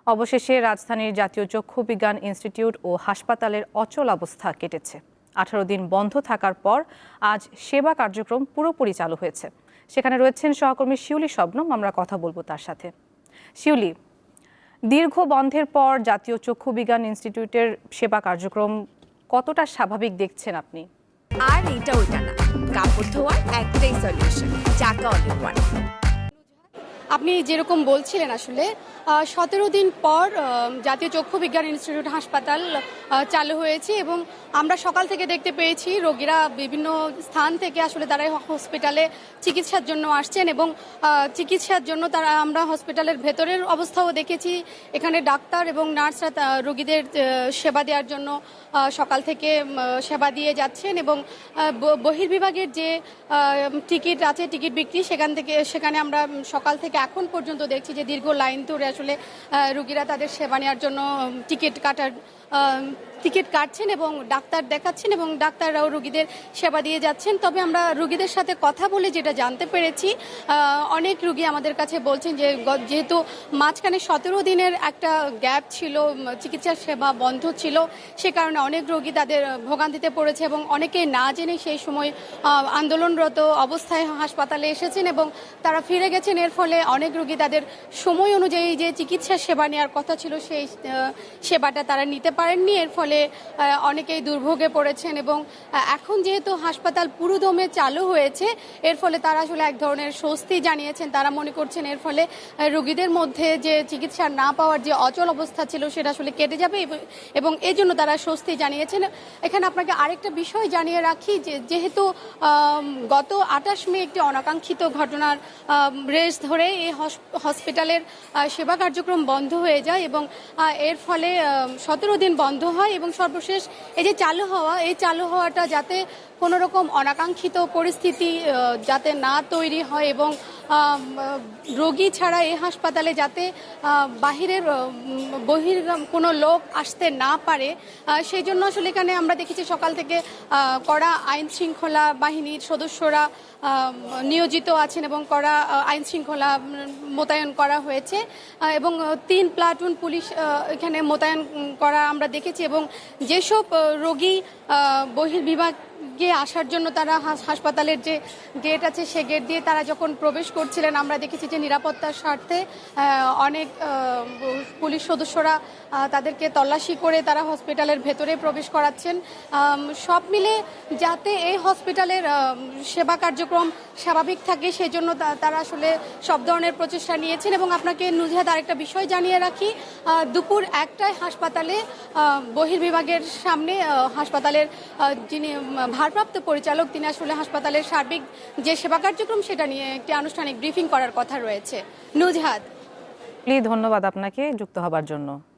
অবশেষে রাজধানীর জাতীয় চক্ষু বিজ্ঞান ইনস্টিটিউট ও হাসপাতালের অচল অবস্থা কেটেছে। 18 দিন বন্ধ থাকার পর আজ সেবা কার্যক্রম পুরোপুরি চালু হয়েছে। সেখানে রয়েছেন সহকর্মী শিউলি শবনম, আমরা কথা বলবো তার সাথে। শিউলি, দীর্ঘ বন্ধের পর জাতীয় চক্ষু বিজ্ঞান ইনস্টিটিউটের সেবা কার্যক্রম কতটা স্বাভাবিক দেখছেন আপনি? আর এটা ওইটা না, কাপড় ধোয়ার একটাই সলিউশন, চাকা অল ইন ওয়ান। আপনি যেরকম বলছিলেন আসলে 17 দিন পর জাতীয় চক্ষু বিজ্ঞান ইনস্টিটিউট হাসপাতাল চালু হয়েছে এবং আমরা সকাল থেকে দেখতে পেয়েছি রোগীরা বিভিন্ন স্থান থেকে আসলে তারা হসপিটালে চিকিৎসার জন্য আসছেন এবং চিকিৎসার জন্য আমরা হসপিটালের ভেতরের অবস্থাও দেখেছি। এখানে ডাক্তার এবং নার্সরা রোগীদের সেবা দেওয়ার জন্য সকাল থেকে সেবা দিয়ে যাচ্ছেন এবং বহির্বিভাগের যে টিকিট আছে, টিকিট বিক্রি, সেখানে আমরা সকাল থেকে এখন পর্যন্ত দেখছি যে দীর্ঘ লাইন ধরে আসলে রোগীরা তাদের সেবা নেওয়ার জন্য টিকিট কাটছেন এবং ডাক্তার দেখাচ্ছেন এবং ডাক্তাররাও রোগীদের সেবা দিয়ে যাচ্ছেন। তবে আমরা রোগীদের সাথে কথা বলে যেটা জানতে পেরেছি, অনেক রোগী আমাদের কাছে বলছেন যে যেহেতু মাঝখানে 17 দিনের একটা গ্যাপ ছিল, চিকিৎসা সেবা বন্ধ ছিল, সে কারণে অনেক রোগী তাদের ভোগান্তিতে পড়েছে এবং অনেকেই না জেনে সেই সময় আন্দোলনরত অবস্থায় হাসপাতালে এসেছেন এবং তারা ফিরে গেছেন। এর ফলে অনেক রোগী তাদের সময় অনুযায়ী যে চিকিৎসা সেবা নেওয়ার কথা ছিল সেই সেবাটা তারা নিতে পারেননি। এর ফলে অনেকেই দুর্ভোগে পড়েছেন এবং এখন যেহেতু হাসপাতাল পুরোদমে চালু হয়েছে, এর ফলে তারা আসলে এক ধরনের স্বস্তি জানিয়েছেন। তারা মনে করছেন এর ফলে রোগীদের মধ্যে যে চিকিৎসা না পাওয়ার যে অচল অবস্থা ছিল সেটা আসলে কেটে যাবে এবং এই জন্য তারা স্বস্তি জানিয়েছেন। এখানে আপনাকে আরেকটা বিষয় জানিয়ে রাখি যে যেহেতু গত 28 মে একটি অনাকাঙ্ক্ষিত ঘটনার রেশ ধরে এই হসপিটালের সেবা কার্যক্রম বন্ধ হয়ে যায় এবং এর ফলে 17 দিন বন্ধ হয় এবং সর্বশেষ এই যে চালু হওয়াটা যাতে কোনো রকম অনাকাঙ্ক্ষিত পরিস্থিতি যাতে না তৈরি হয় এবং রোগী ছাড়া এই হাসপাতালে যাতে বহির কোনো লোক আসতে না পারে, সেই জন্য আসলে এখানে আমরা দেখেছি সকাল থেকে কড়া আইন শৃঙ্খলা বাহিনীর সদস্যরা নিয়োজিত আছেন এবং কড়া আইন শৃঙ্খলা মোতায়েন করা হয়েছে এবং 3 প্লাটুন পুলিশ এখানে মোতায়েন করা আমরা দেখেছি এবং যেসব রোগী বহির্বিভাগে আসার জন্য তারা হাসপাতালের যে গেট আছে সে গেট দিয়ে তারা যখন প্রবেশ করছিলেন, আমরা দেখেছি যে নিরাপত্তার স্বার্থে অনেক পুলিশ সদস্যরা তাদেরকে তল্লাশি করে তারা হসপিটালের ভেতরে প্রবেশ করাচ্ছেন। সব মিলে যাতে এই হসপিটালের সেবা কার্যক্রম স্বাভাবিক থাকে সেজন্য তারা আসলে সব ধরনের প্রচেষ্টা নিয়েছেন এবং আপনাকে নুজহাত আরেকটা বিষয় জানিয়ে রাখি, দুপুর 1টায় হাসপাতালে বহির্বিভাগের সামনে হাসপাতালের যিনি ভারপ্রাপ্ত পরিচালক তিনি আসলে হাসপাতালের সার্বিক যে সেবা কার্যক্রম সেটা নিয়ে একটি আনুষ্ঠানিক ব্রিফিং করার কথা রয়েছে। নুজহাত, ধন্যবাদ আপনাকে যুক্ত হবার জন্য।